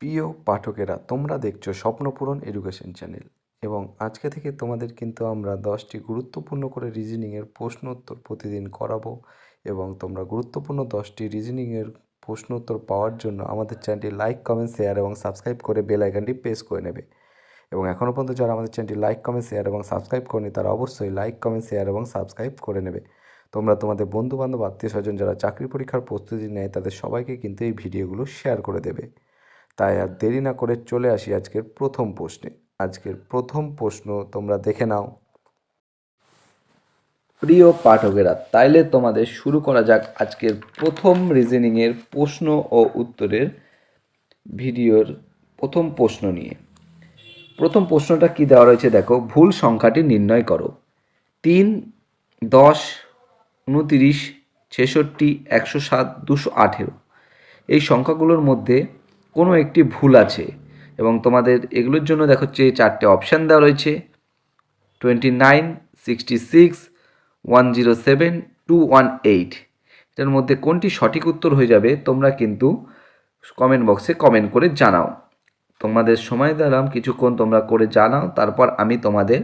প্রিয় পাঠকেরা, তোমরা দেখছো স্বপ্নপূরণ এডুকেশন চ্যানেল এবং আজকে থেকে তোমাদের কিন্তু আমরা 10টি গুরুত্বপূর্ণ করে রিজনিংয়ের প্রশ্ন উত্তর প্রতিদিন করাবো এবং তোমরা গুরুত্বপূর্ণ 10টি রিজনিংয়ের প্রশ্ন উত্তর পাওয়ার জন্য আমাদের চ্যানেলটি লাইক, কমেন্ট, শেয়ার এবং সাবস্ক্রাইব করে বেল আইকনটি প্রেস করে নেবে। এবং এখনও পর্যন্ত যারা আমাদের চ্যানেলটি লাইক, কমেন্ট, শেয়ার এবং সাবস্ক্রাইব করেনি তারা অবশ্যই লাইক, কমেন্ট, শেয়ার এবং সাবস্ক্রাইব করে নেবে। তোমরা তোমাদের বন্ধুবান্ধব, আত্মীয় স্বজন যারা চাকরি পরীক্ষার প্রস্তুতি নেয় তাদের সবাইকে কিন্তু এই ভিডিওগুলো শেয়ার করে দেবে। তাই আর দেরি না করে চলে আসি আজকের প্রথম প্রশ্নে। আজকের প্রথম প্রশ্ন তোমরা দেখে নাও। প্রিয় পাঠকেরা, তাইলে তোমাদের শুরু করা যাক আজকের প্রথম রিজনিংয়ের প্রশ্ন ও উত্তরের ভিডিওর প্রথম প্রশ্ন নিয়ে। প্রথম প্রশ্নটা কি দেওয়া রয়েছে দেখো, ভুল সংখ্যাটি নির্ণয় করো। 3, 10, 29, 66, 107, 218 এই সংখ্যাগুলোর মধ্যে কোনো একটি ভুল আছে এবং তোমাদের এগুলোর জন্য দেখো যে 4টে অপশান দেওয়া রয়েছে: 29, 66, 107, 218। এটার মধ্যে কোনটি সঠিক উত্তর হয়ে যাবে তোমরা কিন্তু কমেন্ট বক্সে কমেন্ট করে জানাও। তোমাদের সময় দিলাম কিছুক্ষণ, তোমরা করে জানাও, তারপর আমি তোমাদের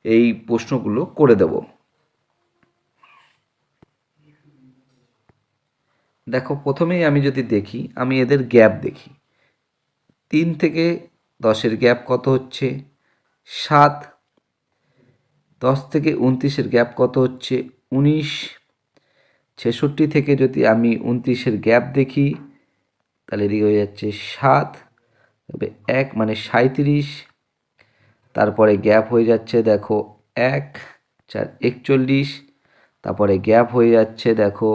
এই প্রশ্নগুলো করে দেব। দেখো প্রথমেই আমি যদি দেখি, আমি এদের গ্যাপ দেখি। 3 থেকে 10-এর গ্যাপ কত হচ্ছে? 7। 10 থেকে 29-এর গ্যাপ কত হচ্ছে? 19। 66 থেকে যদি আমি 29-এর গ্যাপ দেখি তাহলে এদিকে হয়ে যাচ্ছে 7, তবে 1 মানে 37। তারপরে গ্যাপ হয়ে যাচ্ছে দেখো 1, 4, 41। তারপরে গ্যাপ হয়ে যাচ্ছে দেখো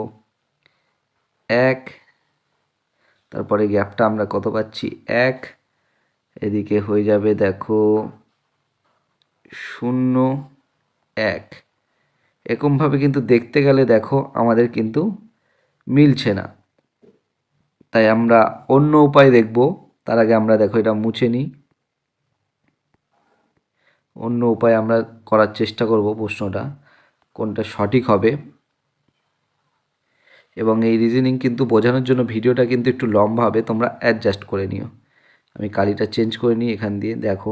1, তারপরে গ্যাপটা আমরা কত পাচ্ছি? 1। এদিকে হয়ে যাবে দেখো 0, 1। এরকমভাবে কিন্তু দেখতে গেলে দেখো আমাদের কিন্তু মিলছে না, তাই আমরা অন্য উপায় দেখব। তার আগে আমরা দেখো এটা মুছে নিই। অন্য উপায় আমরা করার চেষ্টা করব প্রশ্নটা কোনটা সঠিক হবে। এবং এই রিজনিং কিন্তু বোঝানোর জন্য ভিডিওটা কিন্তু একটু লম্বা হবে, তোমরা অ্যাডজাস্ট করে নিও। আমি কালিটা চেঞ্জ করে নিই এখান দিয়ে। দেখো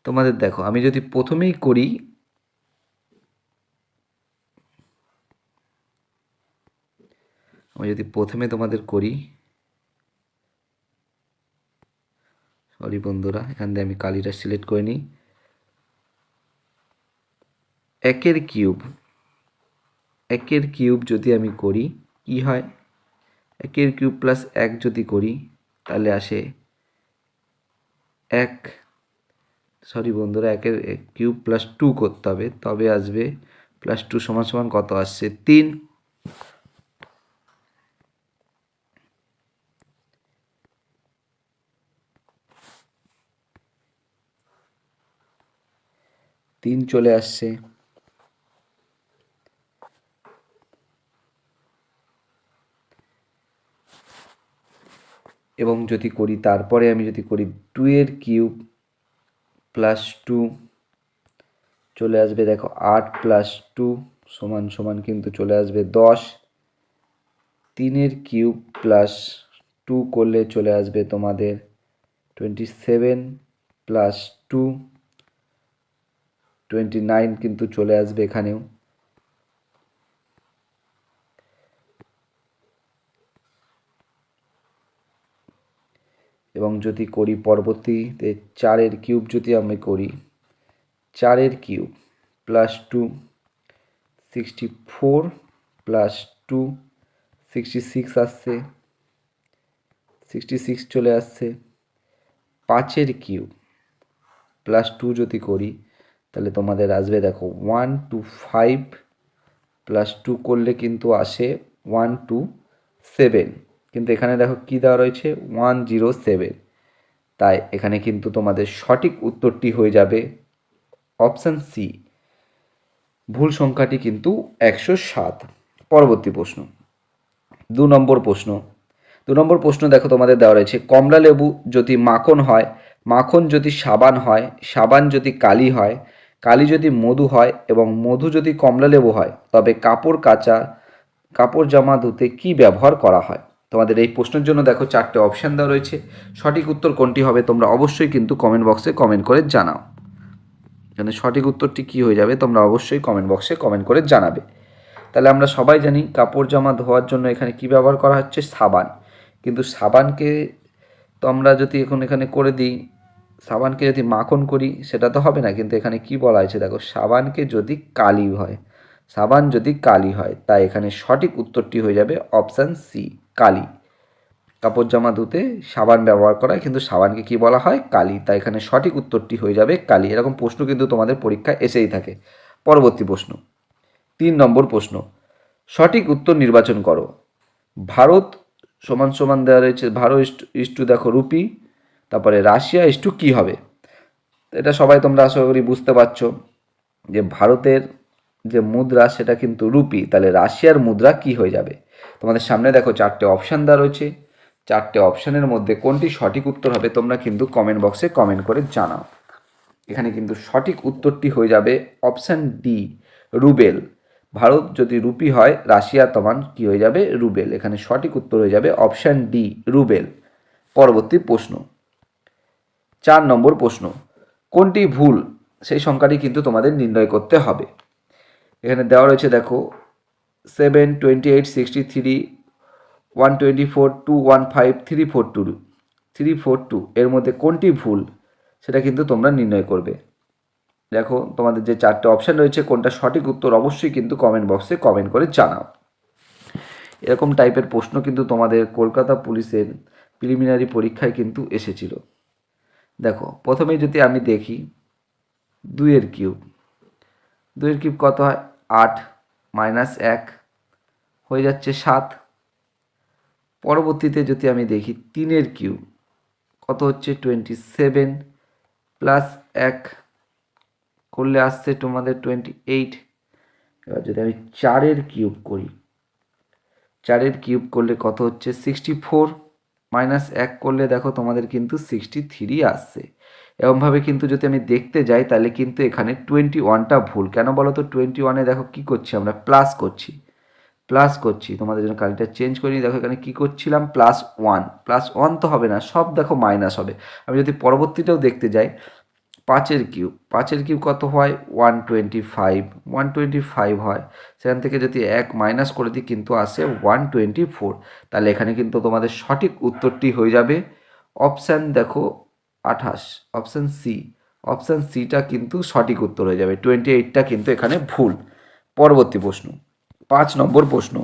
তোমাদের দেখো, আমি যদি প্রথমেই করি, আমি যদি প্রথমে তোমাদের করি, সরি বন্ধুরা, এখান দিয়ে আমি কালিটা সিলেক্ট করে নিই। 1-এর কিউব, 1-এর কিউব যদি আমি করি কি হয়? 1-এর কিউব প্লাস 1 যদি করি তাহলে আসে 1, সরি বন্ধুরা, 1-এর কিউব প্লাস 2 করতে হবে, তবে আসবে প্লাস 2 সমান সমান কত আসছে? 3। চলে আসছে। এবং যদি করি, তারপরে আমি যদি করি 2-এর কিউব প্লাস 2 চলে আসবে দেখো 8 প্লাস 2 সমান সমান কিন্তু চলে আসবে 10। 3-এর কিউব প্লাস 2 করলে চলে আসবে তোমাদের 27 প্লাস 2, 29 কিন্তু চলে আসবে এখানেও। এবং যদি করি পরবর্তীতে 4-এর কিউব যদি আমি করি, 4-এর কিউব প্লাস 2, 64 প্লাস 2, 66 আসছে, 66 চলে আসছে। 5-এর কিউব প্লাস 2 যদি করি তাহলে তোমাদের আসবে দেখো 125 প্লাস 2 করলে কিন্তু আসে 127, কিন্তু এখানে দেখো কি দেওয়া রয়েছে? 107। তাই এখানে কিন্তু তোমাদের সঠিক উত্তরটি হয়ে যাবে অপশান সি, ভুল সংখ্যাটি কিন্তু 107। পরবর্তী প্রশ্ন, 2 নম্বর প্রশ্ন। 2 নম্বর প্রশ্ন দেখো তোমাদের দেওয়া রয়েছে, কমলা লেবু যদি মাখন হয়, মাখন যদি সাবান হয়, সাবান যদি কালি হয়, কালি যদি মধু হয় এবং মধু যদি কমলা লেবু হয়, তবে কাপড় কাচা কাপড় জামা ধুতে কি ব্যবহার করা হয়? তোমাদের এই প্রশ্নের জন্য দেখো 4টে অপশান দেওয়া রয়েছে। সঠিক উত্তর কোনটি হবে তোমরা অবশ্যই কিন্তু কমেন্ট বক্সে কমেন্ট করে জানাও। এখানে সঠিক উত্তরটি কী হয়ে যাবে তোমরা অবশ্যই কমেন্ট বক্সে কমেন্ট করে জানাবে। তাহলে আমরা সবাই জানি কাপড় জামা ধোয়ার জন্য এখানে কি ব্যবহার করা হচ্ছে? সাবান। কিন্তু সাবানকে তো আমরা যদি এখানে করে দিই, সাবানকে যদি মাখন করি সেটা তো হবে না, কিন্তু এখানে কি বলা হয়েছে দেখো, সাবানকে যদি কালি হয়, সাবান যদি কালি হয়, তাই এখানে সঠিক উত্তরটি হয়ে যাবে অপশান সি, কালি। কাপড় জামা ধুতে সাবান ব্যবহার করা হয়, কিন্তু সাবানকে কি বলা হয়? কালি। তাই এখানে সঠিক উত্তরটি হয়ে যাবে কালি। এরকম প্রশ্ন কিন্তু তোমাদের পরীক্ষায় এসেই থাকে। পরবর্তী প্রশ্ন, 3 নম্বর প্রশ্ন, সঠিক উত্তর নির্বাচন করো। ভারত সমান সমান দেওয়া রয়েছে, ভারত ইস্টু দেখো রুপি, তারপরে রাশিয়া ইস্টু কী হবে? এটা সবাই তোমরা আশা করি বুঝতে পারছো যে ভারতের যে মুদ্রা সেটা কিন্তু রুপি, তাহলে রাশিয়ার মুদ্রা কি হয়ে যাবে? তোমাদের সামনে দেখো 4টে অপশান দেওয়া রয়েছে। 4টে অপশানের মধ্যে কোনটি সঠিক উত্তর হবে তোমরা কিন্তু কমেন্ট বক্সে কমেন্ট করে জানাও। এখানে কিন্তু সঠিক উত্তরটি হয়ে যাবে অপশান ডি, রুবেল। ভারত যদি রুপি হয়, রাশিয়া তমান কি হয়ে যাবে? রুবেল। এখানে সঠিক উত্তর হয়ে যাবে অপশান ডি, রুবেল। পরবর্তী প্রশ্ন, 4 নম্বর প্রশ্ন, কোনটি ভুল সেই সংখ্যাটি কিন্তু তোমাদের নির্ণয় করতে হবে। এখানে দেওয়া রয়েছে দেখো 7, 28, 63, 124, 215, 342, 342 এর মধ্যে কোনটি ভুল সেটা কিন্তু তোমরা নির্ণয় করবে। দেখো তোমাদের যে 4টে অপশান রয়েছে কোনটা সঠিক উত্তর অবশ্যই কিন্তু কমেন্ট বক্সে কমেন্ট করে জানাও। এরকম টাইপের প্রশ্ন কিন্তু তোমাদের কলকাতা পুলিশের প্রিলিমিনারি পরীক্ষায় কিন্তু এসেছিল। দেখো প্রথমে যদি আমি দেখি 2 কিউব, 2 কিউব কত হয়? 8 মাইনাস 1 হয়ে যাচ্ছে 7। পরবর্তীতে যদি আমি দেখি 3 কিউব কত হচ্ছে? 27 প্লাস 1 করলে আসছে তোমাদের 28। এবার যদি আমি 4 কিউব করি, 4 কিউব করলে কত হচ্ছে? 64 মাইনাস 1 করলে দেখো তোমাদের কিন্তু 63 আসছে। এরকমভাবে কিন্তু যদি আমি দেখতে যাই তাহলে কিন্তু এখানে 21টা ভুল। কেন বলো তো? 21-এ দেখো কী করছি আমরা? প্লাস করছি, প্লাস করছি। তোমাদের জন্য কালিটা চেঞ্জ করি, দেখো এখানে কী করছিলাম? +1, +1 তো হবে না, সব দেখো মাইনাস হবে। আমি যদি পরবর্তীটাও দেখতে যাই, 5 কিউব কত হয়? 125, 125 হয়। সেখান থেকে যদি 1 মাইনাস করে দিই কিন্তু আসে 124। তাহলে এখানে কিন্তু তোমাদের সঠিক উত্তরটি হয়ে যাবে অপশান দেখো 28, অপশান সি। অপশান সিটা কিন্তু সঠিক উত্তর হয়ে যাবে, 28টা কিন্তু এখানে ভুল। পরবর্তী প্রশ্ন, 5 নম্বর প্রশ্ন।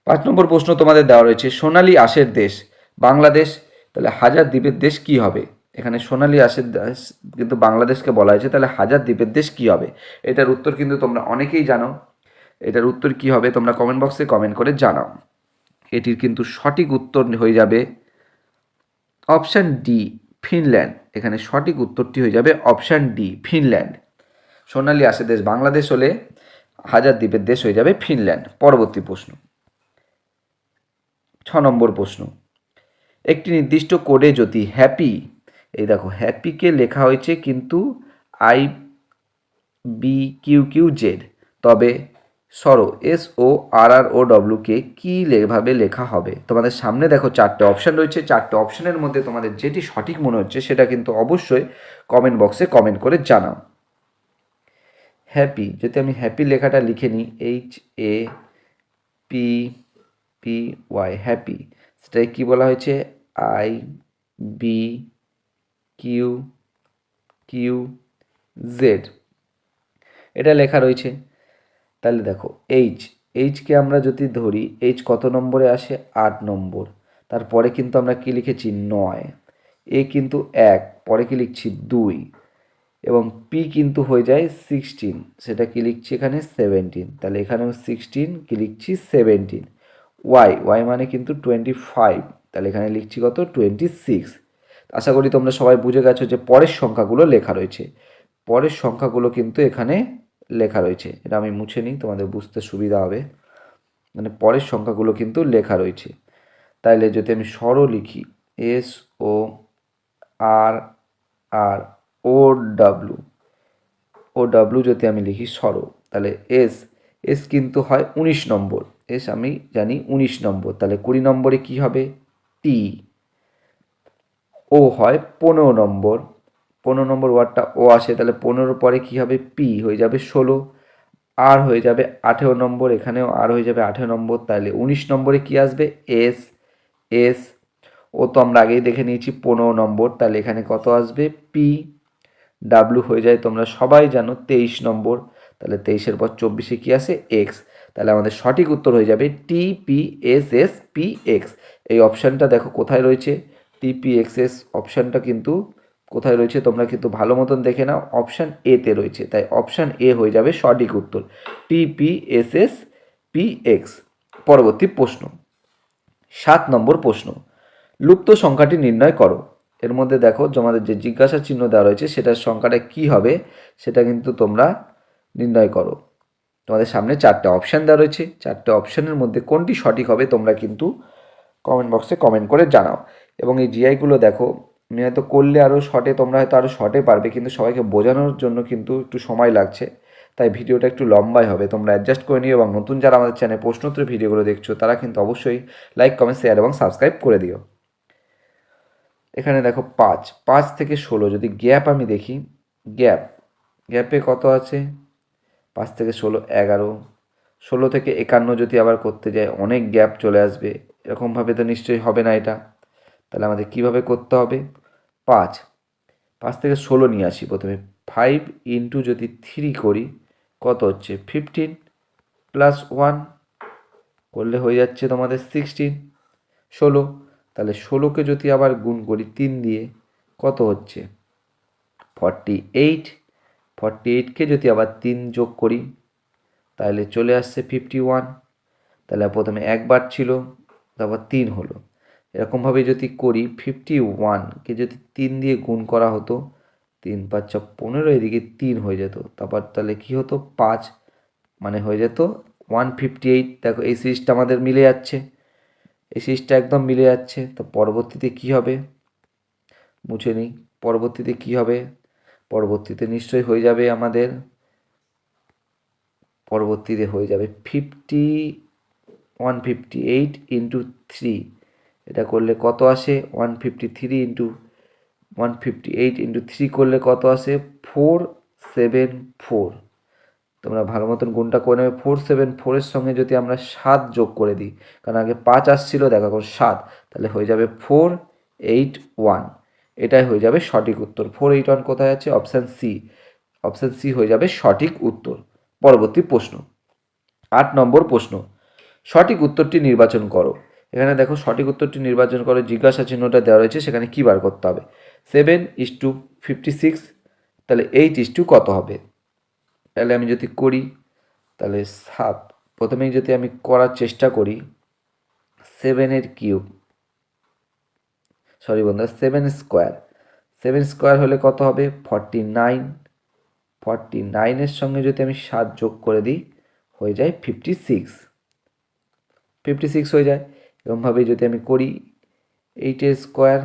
5 নম্বর প্রশ্ন তোমাদের দেওয়া রয়েছে সোনালী আঁশের দেশ বাংলাদেশ, তাহলে হাজার দ্বীপের দেশ কি হবে? এখানে সোনালী আঁশের দেশ কিন্তু বাংলাদেশকে বলা হয়েছে, তাহলে হাজার দ্বীপের দেশ কি হবে? এটার উত্তর কিন্তু তোমরা অনেকেই জানো। এটার উত্তর কি হবে তোমরা কমেন্ট বক্সে কমেন্ট করে জানাও। এটির কিন্তু সঠিক উত্তর হয়ে যাবে অপশান ডি, ফিনল্যান্ড। এখানে সঠিক উত্তরটি হয়ে যাবে অপশান ডি, ফিনল্যান্ড। সোনালী আঁশের দেশ বাংলাদেশ হলে হাজার দ্বীপের দেশ হয়ে যাবে ফিনল্যান্ড। পরবর্তী প্রশ্ন, 6 নম্বর প্রশ্ন, একটি নির্দিষ্ট কোডে যদি হ্যাপি, এই দেখো হ্যাপিকে লেখা হয়েছে কিন্তু IBQQZ, তবে SORRROWকে কী ভাবে লেখা হবে? তোমাদের সামনে দেখো 4টে অপশান রয়েছে। 4টে অপশানের মধ্যে তোমাদের যেটি সঠিক মনে হচ্ছে সেটা কিন্তু অবশ্যই কমেন্ট বক্সে কমেন্ট করে জানাও। হ্যাপি, যদি আমি হ্যাপি লেখাটা লিখে নিই, HAPPY, হ্যাপি, সেটাই কী বলা হয়েছে? IBQQZ এটা লেখা রয়েছে। তাহলে দেখো এইচকে আমরা যদি ধরি, এইচ কত নম্বরে আসে? 8 নম্বর। তারপরে কিন্তু আমরা কি লিখেছি? 9। এ কিন্তু 1, পরে কি লিখছি? 2, এবং পি কিন্তু হয়ে যায় 16, সেটা কি লিখছি এখানে? 17। তাহলে এখানেও 16, কি লিখছি? 17। ওয়াই মানে কিন্তু 25, তাহলে এখানে লিখছি কত? 26। আশা করি তোমরা সবাই বুঝে গেছো যে পরের সংখ্যাগুলো লেখা রয়েছে। পরের সংখ্যাগুলো কিন্তু এখানে লেখা রয়েছে। এটা আমি মুছে নিই, তোমাদের বুঝতে সুবিধা হবে। মানে পরের সংখ্যাগুলো কিন্তু লেখা রয়েছে। তাইলে যদি আমি সরো লিখি, SORROW যদি আমি লিখি সরো, তাহলে এস কিন্তু হয় 19 নম্বর। এস আমি জানি 19 নম্বর, তাহলে 20 নম্বরে কি হবে টি। ও হয় 15 নম্বর, 15 নম্বর ওয়ার্ডটা ও আসে, তাহলে 15 পরে কি হবে পি হয়ে যাবে 16, আর হয়ে যাবে 18 নম্বর, এখানেও আর হয়ে যাবে 18 নম্বর, তাহলে 19 নম্বরে কি আসবে এস। এস ও তো আমরা আগেই দেখে নিয়েছি 15 নম্বর, তাহলে এখানে কত আসবে পি। ডাব্লু হয়ে যায় তোমরা সবাই জানো 23 নম্বর, তাহলে 23-এর পর 24-এ কী আসে এক্স, তাহলে আমাদের সঠিক উত্তর হয়ে যাবে TPSSPX। এই অপশানটা দেখো কোথায় রয়েছে, TPXS অপশানটা কিন্তু কোথায় রয়েছে তোমরা কিন্তু ভালো মতন দেখে নাও, অপশান এতে রয়েছে, তাই অপশান এ হয়ে যাবে সঠিক উত্তর TPSSPX। পরবর্তী প্রশ্ন 7 নম্বর প্রশ্ন, লুপ্ত সংখ্যাটি নির্ণয় করো। এর মধ্যে দেখো তোমাদের যে জিজ্ঞাসা চিহ্ন দেওয়া রয়েছে সেটার সংখ্যাটা কি হবে সেটা কিন্তু তোমরা নির্ণয় করো। তোমাদের সামনে 4টে অপশান দেওয়া রয়েছে, 4টে অপশানের মধ্যে কোনটি সঠিক হবে তোমরা কিন্তু কমেন্ট বক্সে কমেন্ট করে জানাও। এবং এই জিআইগুলো দেখো আমি হয়তো করলে আরও শর্টে, তোমরা হয়তো আরও শর্টে পারবে, কিন্তু সবাইকে বোঝানোর জন্য কিন্তু একটু সময় লাগছে, তাই ভিডিওটা একটু লম্বাই হবে, তোমরা অ্যাডজাস্ট করে নিও। এবং নতুন যারা আমাদের চ্যানেলে প্রশ্নোত্তর ভিডিওগুলো দেখছো তারা কিন্তু অবশ্যই লাইক, কমেন্ট, শেয়ার এবং সাবস্ক্রাইব করে দিও। এখানে দেখো 5 থেকে 16 যদি গ্যাপ আমি দেখি, গ্যাপে কত আছে 5 থেকে 16 11, 16 থেকে 51 যদি আবার করতে যাই অনেক গ্যাপ চলে আসবে, এরকমভাবে তো নিশ্চয়ই হবে না এটা। তাহলে আমাদের কিভাবে করতে হবে, 5 থেকে 16 নিয়ে আসি প্রথমে, 5 ইন্টু যদি 3 করি কত হচ্ছে 15 প্লাস 1 করলে হয়ে যাচ্ছে তোমাদের 16, 16। তাহলে 16কে যদি আবার গুণ করি 3 দিয়ে কত হচ্ছে 48, 48কে যদি আবার 3 যোগ করি তাহলে চলে আসছে 51। তাহলে প্রথমে একবার ছিল তারপর 3 হলো, এরকমভাবে যদি করি 51কে যদি 3 দিয়ে গুণ করা হতো 3 5 15, এদিকে 3 হয়ে যেত, তারপর তাহলে কি হতো 5, মানে হয়ে যেত 158। দেখো এই সিরিজটা আমাদের মিলে যাচ্ছে, এই সিরিজটা একদম মিলে যাচ্ছে। তো পরবর্তীতে কি হবে মুছে নিই, পরবর্তীতে কি হবে, পরবর্তীতে নিশ্চয়ই হয়ে যাবে আমাদের, পরবর্তীতে হয়ে যাবে 158 ইন্টু 3, এটা করলে কত আসে 153 ইন্টু 158 ইন্টু 3 করলে কত আসে 474। তোমরা ভালো মতন গুণটা করে নেবে, 474-এর সঙ্গে যদি আমরা 7 যোগ করে দিই, কারণ আগে 5 আসছিল দেখো এখন 7, তাহলে হয়ে যাবে 481। এটাই হয়ে যাবে সঠিক উত্তর। 481 কোথায় আছে, অপশান সি, অপশান সি হয়ে যাবে সঠিক উত্তর। পরবর্তী প্রশ্ন 8 নম্বর প্রশ্ন, সঠিক উত্তরটি নির্বাচন করো। এখানে দেখো সঠিক উত্তরটি নির্বাচন করে জিজ্ঞাসা চিহ্নটা দেওয়া রয়েছে, সেখানে কী বার করতে হবে, 7:56, তাহলে 8 কত হবে, তাহলে আমি যদি করি তাহলে 7, প্রথমেই যদি আমি করার চেষ্টা করি 7-এর কিউব, সরি বন্ধুরা 7 স্কোয়ার, 7 স্কোয়ার হলে কত হবে 49, 49-এর সঙ্গে যদি আমি 7 যোগ করে দিই হয়ে যায় 56 হয়ে যায়। এরকমভাবে যদি আমি করি 8 স্কোয়ার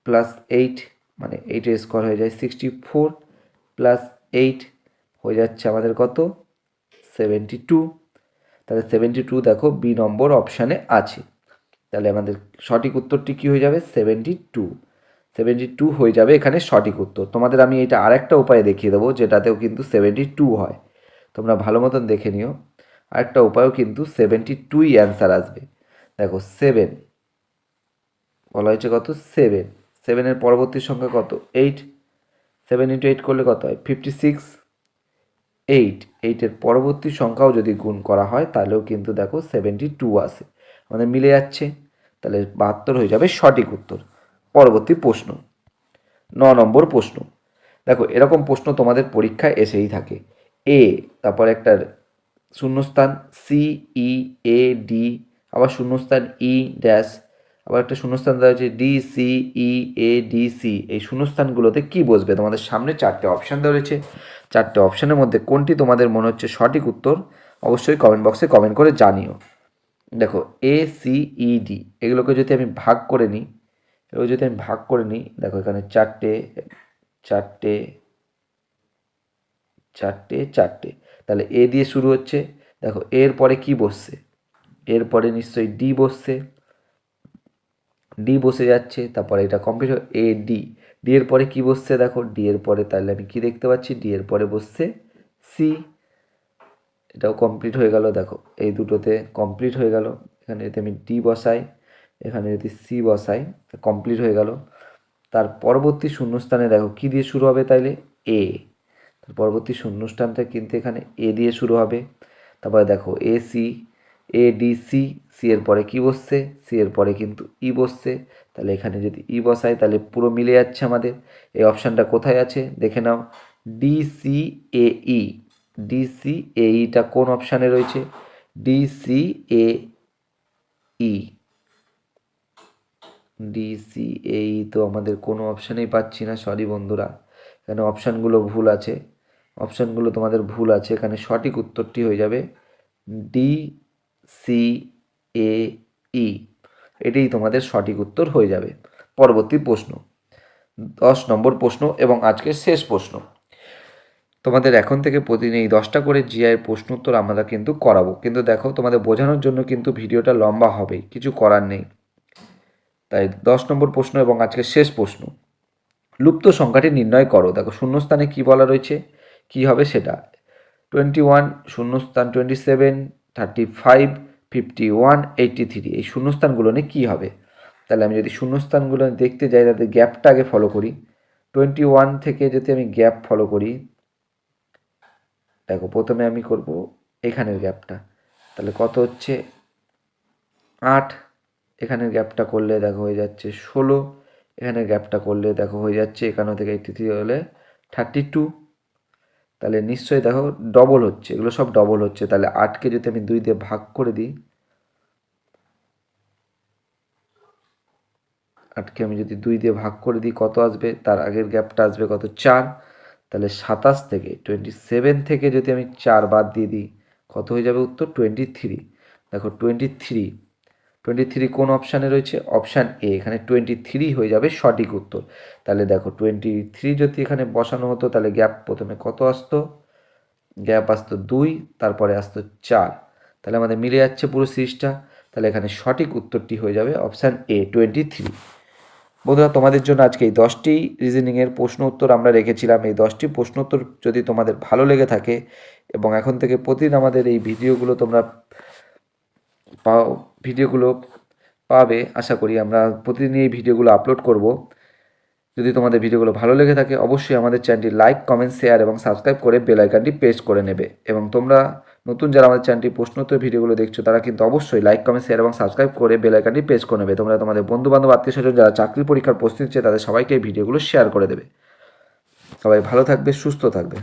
প্লাস 8, মানে 8 স্কোয়ার হয়ে যায় 64 প্লাস 8 হয়ে যাচ্ছে আমাদের কত 72। তাহলে 72 দেখো বি নম্বর অপশানে আছে, তাহলে আমাদের সঠিক উত্তরটি কী হয়ে যাবে 72 হয়ে যাবে এখানে সঠিক উত্তর। তোমাদের আমি এটা আরেকটা উপায়ে দেখিয়ে দেবো যেটাতেও কিন্তু 72 হয়, তোমরা ভালো মতন দেখে নিও। আরেকটা উপায়ও কিন্তু 72ই অ্যান্সার আসবে। দেখো 7 বলা হয়েছে কত 7-এর পরবর্তী সংখ্যা কত 8, 7 ইন্টু 8 করলে কত হয় 56, 8-এর পরবর্তী সংখ্যাও যদি গুণ করা হয় তাহলেও কিন্তু দেখো 72 আসে, আমাদের মিলে যাচ্ছে, তাহলে 72 হয়ে যাবে সঠিক উত্তর। পরবর্তী প্রশ্ন 9 নম্বর প্রশ্ন, দেখো এরকম প্রশ্ন তোমাদের পরীক্ষায় এসেই থাকে, এ তারপর একটা শূন্যস্থান CEAD, আবার শূন্যস্থান E ড্যাশ, আবার একটা শূন্যস্থান দেওয়া হচ্ছে DCEADC, এই শূন্যস্থানগুলোতে কি বসবে, তোমাদের সামনে 4টে অপশান দেওয়া রয়েছে, 4টে অপশানের মধ্যে কোনটি তোমাদের মনে হচ্ছে সঠিক উত্তর অবশ্যই কমেন্ট বক্সে কমেন্ট করে জানিও। দেখো ACED এগুলোকে যদি আমি ভাগ করে নিই, দেখো এখানে চারটে, তাহলে এ দিয়ে শুরু হচ্ছে, দেখো এর পরে কি বসছে এরপরে নিশ্চয়ই ডি বসছে, ডি বসে যাচ্ছে, তারপরে এটা কমপ্লিট এ ডি, ডি এর পরে কি বসছে দেখো, ডি এর পরে তাহলে আমি কি দেখতে পাচ্ছি, ডি এর পরে বসছে সি, এটাও কমপ্লিট হয়ে গেল। দেখো এই দুটোতে কমপ্লিট হয়ে গেল। এখানে যদি আমি ডি বসাই, এখানে যদি সি বসাই, কমপ্লিট হয়ে গেল। তার পরবর্তী শূন্যস্থানে দেখো কি দিয়ে শুরু হবে, তাইলে এ, তার পরবর্তী শূন্যস্থানটা কিন্তু এখানে এ দিয়ে শুরু হবে। তারপরে দেখো A C, A D C, C এর পরে কি বসছে, সি এর পরে কিন্তু ই বসছে, তাহলে এখানে যদি ই বসাই তাহলে পুরো মিলে যাচ্ছে আমাদের। এই অপশানটা কোথায় আছে দেখে নাও, ডি সি এ ই, ডি সি এ ইটা কোন অপশানে রয়েছে, ডি সি এ ই, ডি সি এ ই তো আমাদের কোনো অপশানেই পাচ্ছি না, সরি বন্ধুরা, এখানে অপশানগুলো ভুল আছে, অপশানগুলো তোমাদের ভুল আছে। এখানে সঠিক উত্তরটি হয়ে যাবে ডি সি এ ই, এটাই তোমাদের সঠিক উত্তর হয়ে যাবে। পরবর্তী প্রশ্ন, 10 নম্বর প্রশ্ন এবং আজকের শেষ প্রশ্ন। তোমাদের এখন থেকে প্রতিদিন এই 10টা করে জিআইয়ের প্রশ্ন উত্তর আমরা কিন্তু করাবো, কিন্তু দেখো তোমাদের বোঝানোর জন্য কিন্তু ভিডিওটা লম্বা হবেই, কিছু করার নেই। তাই 10 নম্বর প্রশ্ন এবং আজকের শেষ প্রশ্ন, লুপ্ত সংখ্যাটি নির্ণয় করো। দেখো শূন্যস্থানে কি বলা রয়েছে, কি হবে সেটা, 21 শূন্যস্থান 27, 35, 51, 83, এই শূন্যস্থানগুলো নিয়ে কী হবে। তাহলে আমি যদি শূন্যস্থানগুলো দেখতে যাই তাতে গ্যাপটা আগে ফলো করি, 21 থেকে যদি আমি গ্যাপ ফলো করি, দেখো প্রথমে আমি করব এখানের গ্যাপটা, তাহলে কত হচ্ছে 8, এখানের গ্যাপটা করলে দেখো হয়ে যাচ্ছে 16, এখানের গ্যাপটা করলে দেখো হয়ে যাচ্ছে 51 থেকে 83 হলে 32, তাহলে নিশ্চয়ই দেখো ডবল হচ্ছে, এগুলো সব ডবল হচ্ছে। তাহলে 8কে যদি আমি 2 দিয়ে ভাগ করে দিই, 8কে আমি যদি 2 দিয়ে ভাগ করে দিই কত আসবে, তার আগের গ্যাপটা আসবে কত 4, তাহলে 27 থেকে 27 থেকে যদি আমি 4 বাদ দিয়ে দিই কত হয়ে যাবে উত্তর 23। দেখো 23 কোন অপশানে রয়েছে, অপশান এ, এখানে 23 হয়ে যাবে সঠিক উত্তর। তাহলে দেখো 23 যদি এখানে বসানো হতো তাহলে গ্যাপ প্রথমে কত আসতো, গ্যাপ আসতো 2, তারপরে আসতো 4, তাহলে আমাদের মিলে যাচ্ছে পুরো সিরিজটা। তাহলে এখানে সঠিক উত্তরটি হয়ে যাবে অপশান এ 23। বন্ধুরা তোমাদের জন্য আজকে এই 10টি রিজনিংয়ের প্রশ্ন উত্তর আমরা রেখেছিলাম। এই 10টি প্রশ্ন উত্তর যদি তোমাদের ভালো লেগে থাকে এবং এখন থেকে প্রতিদিন আমাদের এই ভিডিওগুলো তোমরা ভিডিওগুলো পাবে, আশা করি আমরা প্রতিদিন এই ভিডিওগুলো আপলোড করব। যদি তোমাদের ভিডিওগুলো ভালো লেগে থাকে অবশ্যই আমাদের চ্যানেলটি লাইক, কমেন্ট, শেয়ার এবং সাবস্ক্রাইব করে বেল আইকনটি প্রেস করে নেবে। এবং তোমরা নতুন যারা আমাদের চ্যানেলটি প্রশ্নোত্তর ভিডিওগুলো দেখছো তারা কিন্তু অবশ্যই লাইক, কমেন্ট, শেয়ার এবং সাবস্ক্রাইব করে বেল আইকনটি প্রেস করে নেবে। তোমরা তোমাদের বন্ধুবান্ধব, আত্মীয়স্বজন যারা চাকরির পরীক্ষার প্রস্তুতি নিচ্ছে তাদের সবাইকে এই ভিডিওগুলো শেয়ার করে দেবে। সবাই ভালো থাকবে, সুস্থ থাকবে।